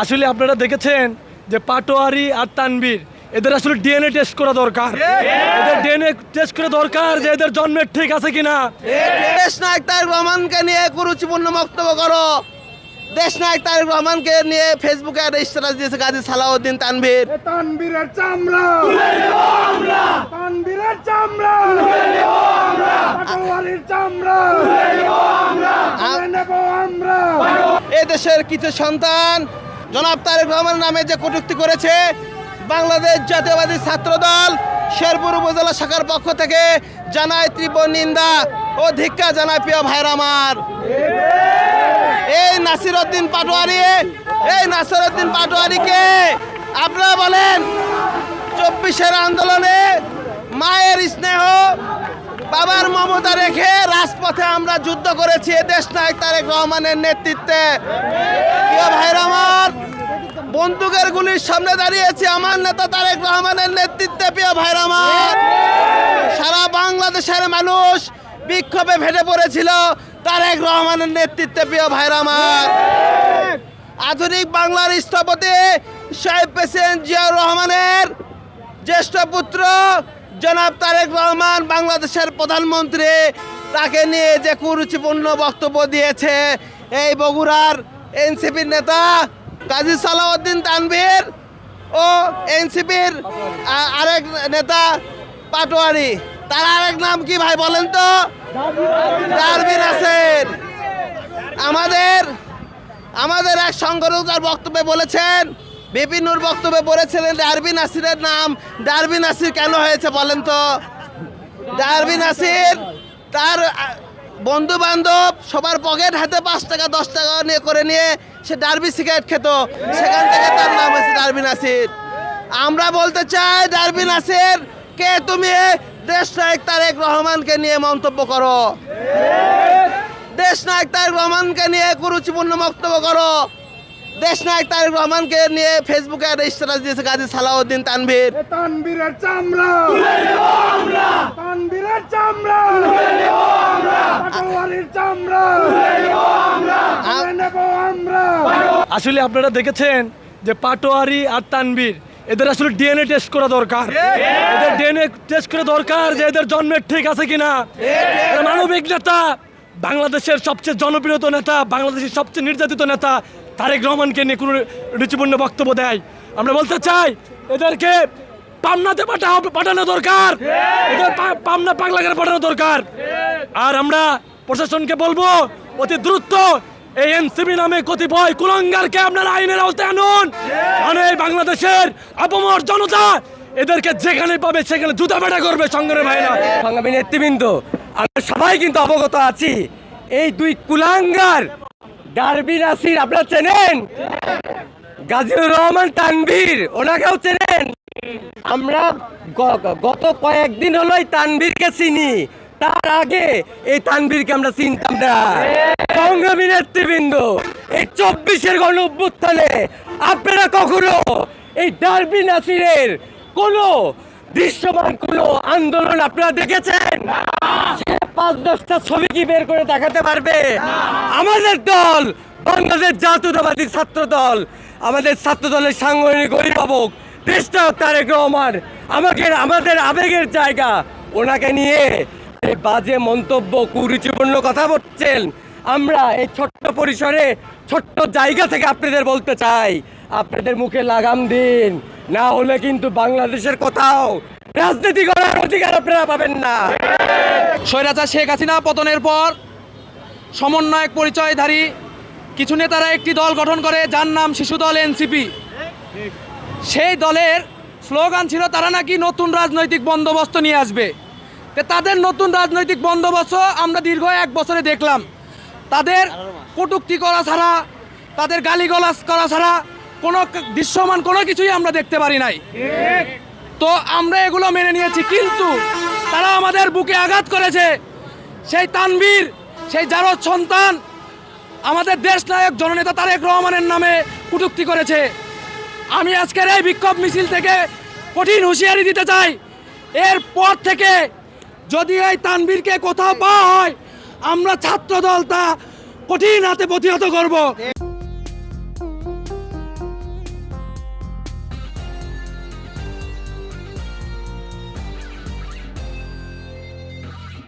আসলে আপনারা দেখেছেন যে পাটোয়ারি আর তানভীর এদের আসলে ডিএনএ টেস্ট করা দরকার। এদের ডিএনএ টেস্ট করা দরকার যে এদের জন্মের ঠিক আছে কিনা। দেশনায়ক তারেক রহমানকে নিয়ে কুরুচিপূর্ণ বক্তব্য করো। দেশনায়ক তারেক রহমানকে নিয়ে ফেসবুকে একটা স্ট্যাটাস দিয়েছে গাজী সালাউদ্দিন তানভীর। তানভীরের চামড়া তানভীরের চামড়া পাটোয়ারির চামড়া নেব আমরা। এ দেশের কিছু সন্তান জনাব তারেক রহমান নামে যে কটূক্তি করেছে, বাংলাদেশ জাতীয়বাদী ছাত্রদল শেরপুর উপজেলা শাখার পক্ষ থেকে জানায় তীব্র নিন্দা ও ধিক্কার জানায় প্রিয় ভাইরা আমার। এই নাসিরউদ্দিন পাটোয়ারিকে আপনারা বলেন 24-এর আন্দোলনে মায়ের স্নেহ বাবার মমতা রেখে রাজপথে আমরা যুদ্ধ করেছি দেশনায়ক তারেক রহমানের নেতৃত্বে। প্রিয় ভাইরা আমার, বন্দুকের গুলির সামনে দাঁড়িয়েছি আমার নেতা তারেক রহমানের নেতৃত্বে। প্রিয় ভাইরা আমার, সারা বাংলাদেশের মানুষ বিক্ষোভে ফেটে পড়েছিল তারেক রহমানের নেতৃত্বে। প্রিয় ভাইরা আমার, আধুনিক বাংলার স্থপতি শহীদ প্রেসিডেন্ট জিয়াউর রহমানের জ্যেষ্ঠ পুত্র জনাব তারেক রহমান বাংলাদেশের প্রধানমন্ত্রী, তাকে নিয়ে যে কুরুচিপূর্ণ বক্তব্য দিয়েছে এই বগুড়ার এনসিপির নেতা গাজী সালাউদ্দিন তানভীর ও এনসিপির আরেক নেতা পাটোয়ারি, তার আরেক নাম কি ভাই বলেন তো? ডারবি নাসির। আমাদের এক সংগঠক বক্তব্যে বলেছেন, বিপি নূর বক্তব্যে বলেছিলেন ডারবি নাসিরের নাম ডারবি নাসির কেন হয়েছে বলেন তো? ডারবি নাসির তার বন্ধু বান্ধব সবার পকেট হাতে 5 টাকা 10 টাকা নিয়ে সে ডারবি সিগারেট খেত, সেখান থেকে তার নাম হয়েছে ডারবি নাসির। আমরা বলতে চাই, ডারবি নাসির কে তুমি দেশনায়ক তারেক রহমানকে নিয়ে মন্তব্য করো? দেশনায়ক তারেক রহমানকে নিয়ে কুরুচিপূর্ণ বক্তব্য করো। দেশনায়ক তারেক রহমানকে নিয়ে ফেসবুকে একটা স্ট্যাটাস দিয়েছে গাজী সালাউদ্দিন তানভীর। তানভীরের চামড়া তানভীরের চামড়া পাটোয়ারির চামড়া নেব আমরা। আসলে আপনারা দেখেছেন যে পাটোয়ারি আর তানভীর এদের আসলে ডিএনএ টেস্ট করা দরকার। এদের ডিএনএ টেস্ট করা দরকার যে এদের জন্মের ঠিক আছে কিনা। এরা মানবিক নেতা, বাংলাদেশের সবচেয়ে জনপ্রিয় নেতা, বাংলাদেশের সবচেয়ে নির্যাতিত নেতা তারেক রহমানকে নিয়ে কোনো রুচিপূর্ণ বক্তব্য দেয়। আমরা বলতে চাই এদেরকে পাবনাতে পাঠানো দরকার, এদের পাবনা পাগলাগারে পাঠানো দরকার। আর আমরা প্রশাসনকে বলবো অতি দ্রুত এই এনসিপি নামে কতিপয় কুলাঙ্গারকে আপনারা আইনের আওতায় আনুন। মানে বাংলাদেশের আপামর জনতা এদেরকে যেখানে পাবে সেখানে জুতা পেটা করবে। সংগ্রামী ভাইরা, সংগ্রামী নেতৃবৃন্দ, আমরা সবাই কিন্তু অবগত আছি এই দুই কুলাঙ্গার ডারবি নাসির আপনারা চেনেন, গাজীউর রহমান তানভীর ওনাকেও চেনেন। আমরা গত কয়েকদিন হলো এই তানভীরকে চিনি, তার আগে এই তানভীরকে আমরা চিনতাম না। সংগ্রামী নেতৃবৃন্দ, এই 24-এর গণ অভ্যুত্থানে আপনারা কখনো এই ডারবি নাসিরের কোনো দৃশ্যমান কোনো আন্দোলন আপনারা দেখেছেন? 5-10টা ছবি কি বের করে দেখাতে পারবে? আমাদের দল বাংলাদেশ জাতীয়তাবাদী ছাত্র দল, আমাদের ছাত্র দলের সাংগঠনিক অভিভাবক দেশনায়ক তারেক রহমান আমাদের আবেগের জায়গা, ওনাকে নিয়ে এই বাজে মন্তব্য কুরুচিপূর্ণ কথা বলছেন। আমরা এই ছোট্ট পরিসরে ছোট্ট জায়গা থেকে আপনাদের বলতে চাই, আপনাদের মুখে লাগাম দিন, না হলে কিন্তু বাংলাদেশের কোথাও রাজনীতি করার অধিকার আপনারা পাবেন না। স্বৈরাচার শেখ হাসিনা পতনের পর সমন্বয়ক পরিচয়ধারী কিছু নেতারা একটি দল গঠন করে, যার নাম শিশু দল এনসিপি। সেই দলের স্লোগান ছিল তারা নাকি নতুন রাজনৈতিক বন্দোবস্ত নিয়ে আসবে। তো তাদের নতুন রাজনৈতিক বন্দোবস্ত আমরা দীর্ঘ 1 বছরে দেখলাম। তাদের কটূক্তি করা ছাড়া, তাদের গালিগালাজ করা ছাড়া কোনো দৃশ্যমান কোনো কিছুই আমরা দেখতে পারি নাই। তো আমরা এগুলো মেনে নিয়েছি, কিন্তু তারা আমাদের বুকে আঘাত করেছে। সেই তানভীর, সেই জারদ সন্তান আমাদের দেশনায়ক জননেতা তারেক রহমানের নামে কটূক্তি করেছে। আমি আজকের এই বিক্ষোভ মিছিল থেকে কঠিন হুঁশিয়ারি দিতে চাই, এরপর থেকে যদি এই তানভীরকে কোথাও পাওয়া হয়, আমরা ছাত্রদল তা কঠিন হাতে প্রতিহত করব।